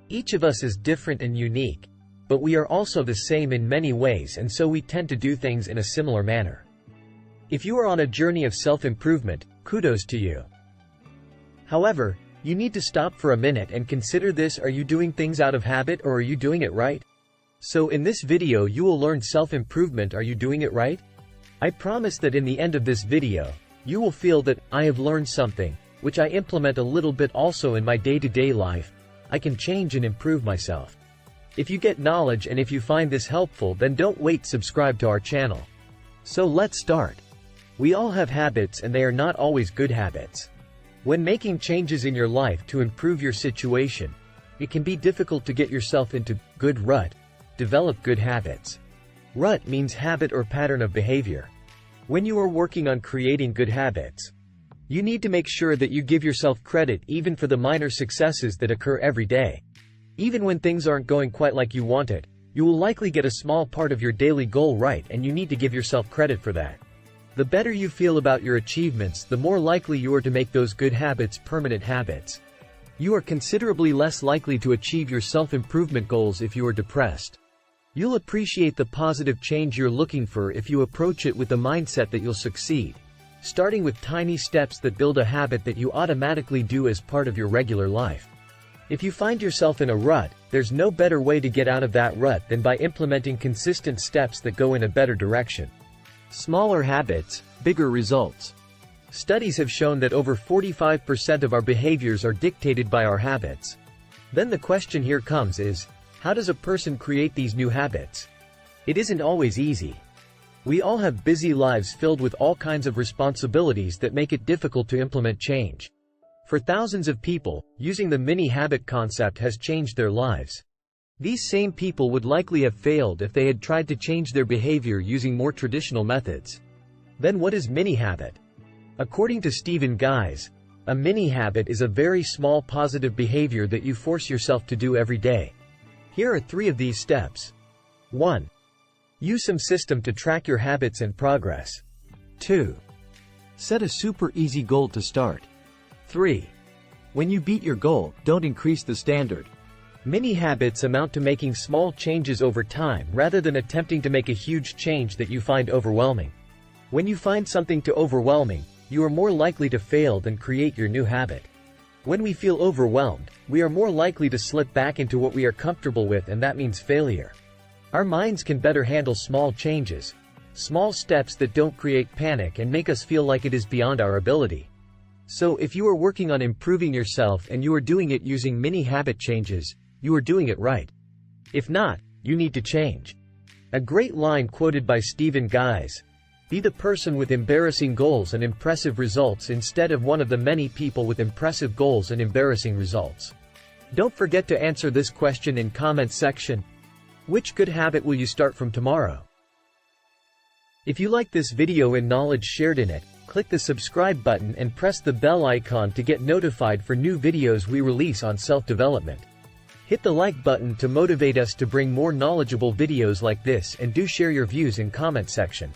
Each of us is different and unique, but we are also the same in many ways, and so we tend to do things in a similar manner. If you are on a journey of self-improvement, kudos to you. However, you need to stop for a minute and consider this: are you doing things out of habit, or are you doing it right? So in this video you will learn self-improvement. Are you doing it right? I promise that in the end of this video, you will feel that I have learned something, which I implement a little bit also in my day-to-day life. I can change and improve myself. If you get knowledge and if you find this helpful, then don't wait, subscribe to our channel. So let's start. We all have habits, and they are not always good habits. When making changes in your life to improve your situation, it can be difficult to get yourself into good rut, develop good habits. Rut means habit or pattern of behavior. When you are working on creating good habits, you need to make sure that you give yourself credit even for the minor successes that occur every day. Even when things aren't going quite like you wanted, you will likely get a small part of your daily goal right, and you need to give yourself credit for that. The better you feel about your achievements, the more likely you are to make those good habits permanent habits. You are considerably less likely to achieve your self-improvement goals if you are depressed. You'll appreciate the positive change you're looking for if you approach it with the mindset that you'll succeed, starting with tiny steps that build a habit that you automatically do as part of your regular life. If you find yourself in a rut, there's no better way to get out of that rut than by implementing consistent steps that go in a better direction. Smaller habits, bigger results. Studies have shown that over 45% of our behaviors are dictated by our habits. Then the question here comes is, how does a person create these new habits? It isn't always easy. We all have busy lives filled with all kinds of responsibilities that make it difficult to implement change. For thousands of people, using the mini-habit concept has changed their lives. These same people would likely have failed if they had tried to change their behavior using more traditional methods. Then what is mini-habit? According to Stephen Guise, a mini-habit is a very small positive behavior that you force yourself to do every day. Here are 3 of these steps. 1. Use some system to track your habits and progress. 2. Set a super easy goal to start. 3. When you beat your goal, don't increase the standard. Mini habits amount to making small changes over time rather than attempting to make a huge change that you find overwhelming. When you find something too overwhelming, you are more likely to fail than create your new habit. When we feel overwhelmed, we are more likely to slip back into what we are comfortable with, and that means failure. Our minds can better handle small changes, small steps that don't create panic and make us feel like it is beyond our ability. So if you are working on improving yourself and you are doing it using mini habit changes, you are doing it right. If not, you need to change. A great line quoted by Stephen Guise: be the person with embarrassing goals and impressive results instead of one of the many people with impressive goals and embarrassing results. Don't forget to answer this question in comment section. Which good habit will you start from tomorrow? If you like this video and knowledge shared in it, click the subscribe button and press the bell icon to get notified for new videos we release on self-development. Hit the like button to motivate us to bring more knowledgeable videos like this, and do share your views in comment section.